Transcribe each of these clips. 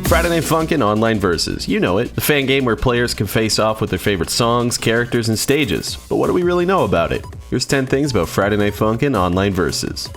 Friday Night Funkin' Online Versus. You know it, the fan game where players can face off with their favorite songs, characters, and stages. But what do we really know about it? Here's 10 things about Friday Night Funkin' Online Versus.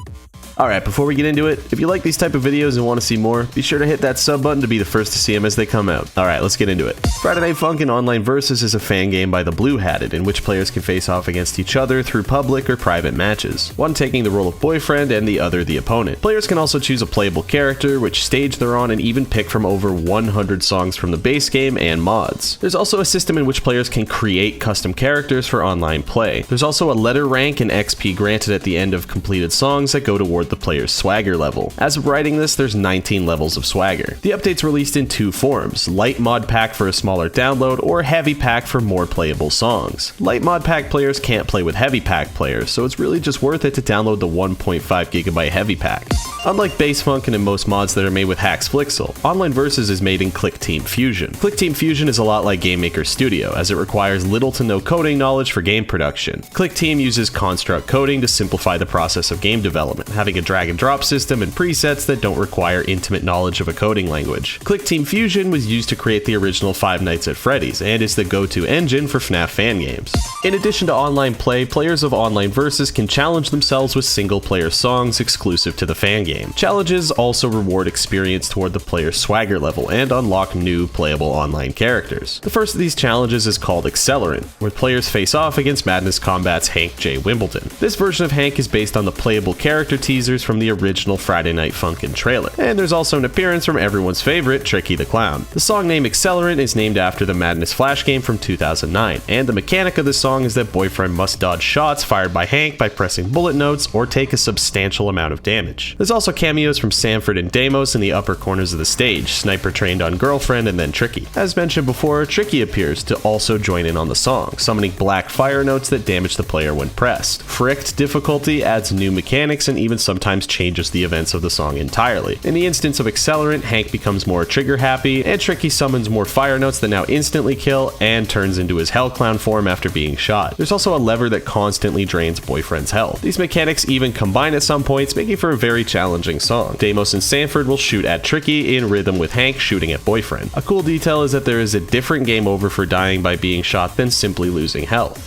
Alright, before we get into it, if you like these type of videos and want to see more, be sure to hit that sub button to be the first to see them as they come out. Alright, let's get into it. Friday Night Funkin' Online Versus is a fan game by TheBlueHatted in which players can face off against each other through public or private matches, one taking the role of boyfriend and the other the opponent. Players can also choose a playable character, which stage they're on, and even pick from over 100 songs from the base game and mods. There's also a system in which players can create custom characters for online play. There's also a letter rank and XP granted at the end of completed songs that go toward the player's swagger level. As of writing this, there's 19 levels of swagger. The update's released in two forms: Light Mod Pack for a smaller download, or Heavy Pack for more playable songs. Light Mod Pack players can't play with Heavy Pack players, so it's really just worth it to download the 1.5GB Heavy Pack. Unlike Base Funkin' and most mods that are made with Hax Flixel, Online Versus is made in ClickTeam Fusion. ClickTeam Fusion is a lot like Game Maker Studio, as it requires little to no coding knowledge for game production. ClickTeam uses construct coding to simplify the process of game development, having a drag and drop system and presets that don't require intimate knowledge of a coding language. ClickTeam Fusion was used to create the original Five Nights at Freddy's, and is the go-to engine for FNAF fan games. In addition to online play, players of Online Versus can challenge themselves with single-player songs exclusive to the fan game. Challenges also reward experience toward the player's swagger level and unlock new playable online characters. The first of these challenges is called Accelerant, where players face off against Madness Combat's Hank J. Wimbledon. This version of Hank is based on the playable character teasers from the original Friday Night Funkin' trailer. And there's also an appearance from everyone's favorite, Tricky the Clown. The song name Accelerant is named after the Madness Flash game from 2009, and the mechanic of the song is that boyfriend must dodge shots fired by Hank by pressing bullet notes or take a substantial amount of damage. There's also cameos from Sanford and Deimos in the upper corners of the stage, Sniper trained on Girlfriend and then Tricky. As mentioned before, Tricky appears to also join in on the song, summoning black fire notes that damage the player when pressed. Fricked difficulty adds new mechanics and even sometimes changes the events of the song entirely. In the instance of Accelerant, Hank becomes more trigger happy, and Tricky summons more fire notes that now instantly kill and turns into his Hell Clown form after being shot. There's also a lever that constantly drains boyfriend's health. These mechanics even combine at some points, making for a very challenging song. Deimos and Sanford will shoot at Tricky in rhythm with Hank shooting at boyfriend. A cool detail is that there is a different game over for dying by being shot than simply losing health.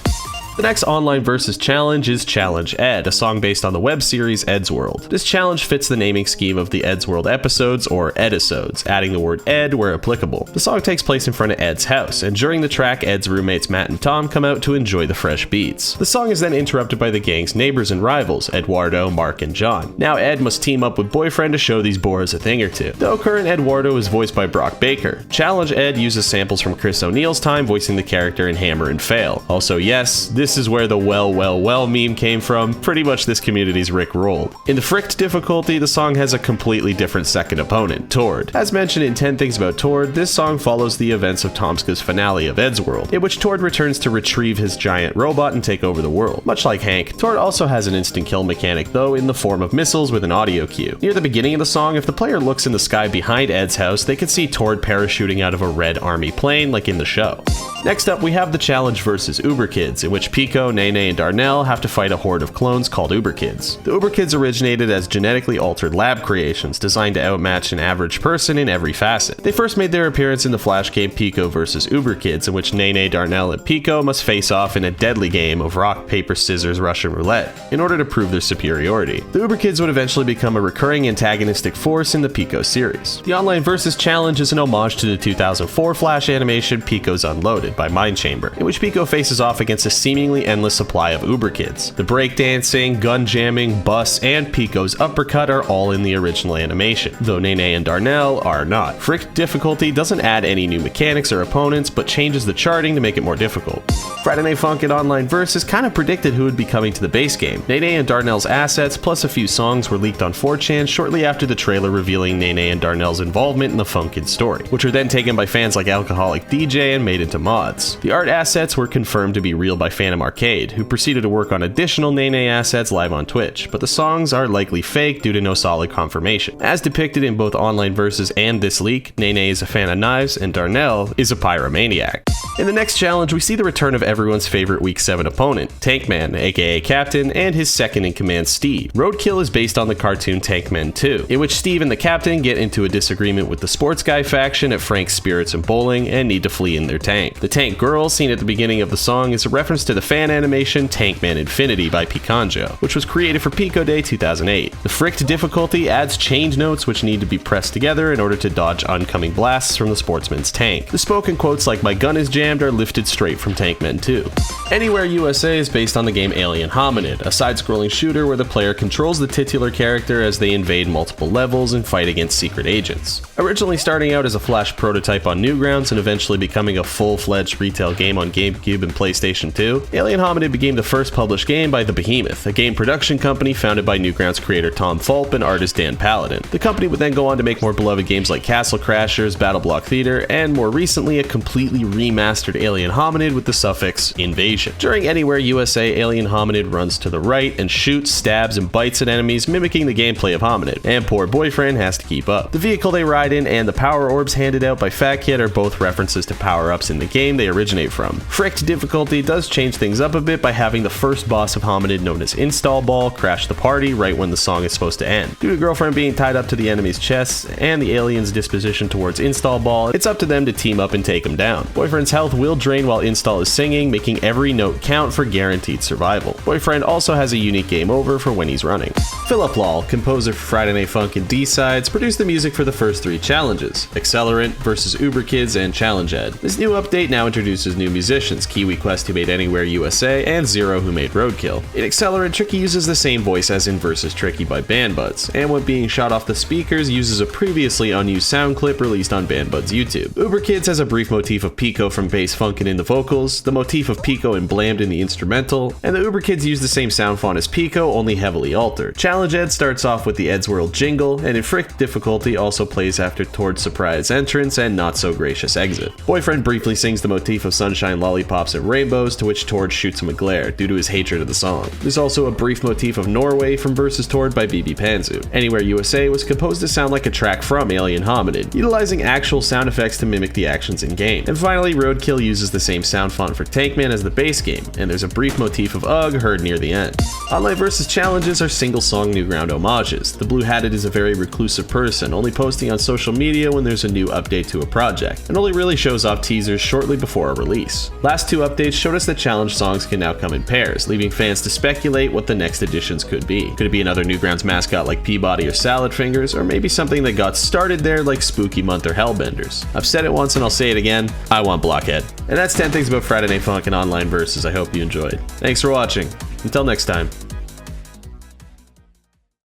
The next Online Versus challenge is Challenge Ed, a song based on the web series Ed's World. This challenge fits the naming scheme of the Ed's World episodes, or Edisodes, adding the word Ed where applicable. The song takes place in front of Ed's house, and during the track, Ed's roommates Matt and Tom come out to enjoy the fresh beats. The song is then interrupted by the gang's neighbors and rivals, Eduardo, Mark, and John. Now Ed must team up with boyfriend to show these boars a thing or two. Though current Eduardo is voiced by Brock Baker, Challenge Ed uses samples from Chris O'Neill's time voicing the character in Hammer and Fail. Also, yes, this is where the well meme came from, pretty much this community's Rick rolled. In the Fricked difficulty, the song has a completely different second opponent, Tord. As mentioned in 10 Things About Tord, this song follows the events of Tomska's finale of Ed's World, in which Tord returns to retrieve his giant robot and take over the world. Much like Hank, Tord also has an instant kill mechanic though, in the form of missiles with an audio cue. Near the beginning of the song, if the player looks in the sky behind Ed's house, they can see Tord parachuting out of a red army plane like in the show. Next up, we have the Challenge versus Uber Kids, in which Pico, Nene, and Darnell have to fight a horde of clones called Uber Kids. The Uber Kids originated as genetically altered lab creations designed to outmatch an average person in every facet. They first made their appearance in the Flash game Pico vs. Uber Kids, in which Nene, Darnell, and Pico must face off in a deadly game of rock, paper, scissors, Russian roulette in order to prove their superiority. The Uber Kids would eventually become a recurring antagonistic force in the Pico series. The Online Versus challenge is an homage to the 2004 Flash animation Pico's Unloaded by Mindchamber, in which Pico faces off against a seemingly endless supply of Uber Kids. The breakdancing, gun jamming, bus, and Pico's uppercut are all in the original animation, though Nene and Darnell are not. Fricked difficulty doesn't add any new mechanics or opponents, but changes the charting to make it more difficult. Friday Night Funkin' Online Versus kind of predicted who would be coming to the base game. Nene and Darnell's assets plus a few songs were leaked on 4chan shortly after the trailer revealing Nene and Darnell's involvement in the Funkin' story, which were then taken by fans like Alcoholic DJ and made into mods. mods. The art assets were confirmed to be real by Phantom Arcade, who proceeded to work on additional Nene assets live on Twitch, but the songs are likely fake due to no solid confirmation. As depicted in both Online Versus and this leak, Nene is a fan of knives and Darnell is a pyromaniac. In the next challenge, we see the return of everyone's favorite Week 7 opponent, Tankman, aka Captain, and his second-in-command Steve. Roadkill is based on the cartoon Tankman 2, in which Steve and the Captain get into a disagreement with the sports guy faction at Frank's Spirits and Bowling and need to flee in their tank. The tank girl seen at the beginning of the song is a reference to the fan animation Tankman Infinity by Picanjo, which was created for Pico Day 2008. The fricked difficulty adds change notes which need to be pressed together in order to dodge oncoming blasts from the sportsman's tank. The spoken quotes like "My gun is jammed" are lifted straight from Tankman 2. Anywhere USA is based on the game Alien Hominid, a side-scrolling shooter where the player controls the titular character as they invade multiple levels and fight against secret agents. Originally starting out as a flash prototype on Newgrounds and eventually becoming a full-fledged retail game on GameCube and PlayStation 2, Alien Hominid became the first published game by The Behemoth, a game production company founded by Newgrounds creator Tom Fulp and artist Dan Paladin. The company would then go on to make more beloved games like Castle Crashers, Battle Block Theater, and more recently a completely remastered Alien Hominid with the suffix Invasion. During Anywhere USA, Alien Hominid runs to the right and shoots, stabs, and bites at enemies, mimicking the gameplay of Hominid, and poor boyfriend has to keep up. The vehicle they ride in and the power orbs handed out by Fat Kid are both references to power-ups in the game they originate from. Fricked difficulty does change things up a bit by having the first boss of Hominid, known as Install Ball, crash the party right when the song is supposed to end. Due to girlfriend being tied up to the enemy's chests and the alien's disposition towards Install Ball, it's up to them to team up and take him down. Boyfriend's health will drain while Install is singing, making every note count for guaranteed survival. Boyfriend also has a unique game over for when he's running. Philip Lal, composer for Friday Night Funkin' D-Sides, produced the music for the first 3 challenges, Accelerant versus Uber Kids and Challenge Ed. This new update now introduces new musicians, Kiwi Quest who made Anywhere USA and Zero who made Roadkill. In Accelerant, Tricky uses the same voice as in Versus Tricky by BandBuds, and when being shot off the speakers uses a previously unused sound clip released on BandBuds YouTube. Uber Kids has a brief motif of Pico from Bass Funkin' in the vocals, the motif of Pico and Blammed in the instrumental, and the Uber Kids use the same sound font as Pico, only heavily altered. Challenge Ed starts off with the Ed's World jingle, and in Frick difficulty also plays after Tord's surprise entrance and not so gracious exit. Boyfriend briefly sings the motif of Sunshine, Lollipops, and Rainbows, to which Tord shoots him a glare due to his hatred of the song. There's also a brief motif of Norway from Versus Tord by BB Panzu. Anywhere USA was composed to sound like a track from Alien Hominid, utilizing actual sound effects to mimic the actions in game. And finally, Roadkill uses the same sound font for Tankman as the base game, and there's a brief motif of Ugh heard near the end. Online Versus challenges are single-song Newground homages. TheBlueHatted is a very reclusive person, only posting on social media when there's a new update to a project, and only really shows off teasers shortly before a release. Last 2 updates showed us that challenge songs can now come in pairs, leaving fans to speculate what the next additions could be. Could it be another Newgrounds mascot like Peabody or Salad Fingers, or maybe something that got started there like Spooky Month or Hellbenders? I've said it once and I'll say it again, I want Blockhead. And that's 10 things about Friday Night Funkin' Online Versus. I hope you enjoyed. Thanks for watching. Until next time.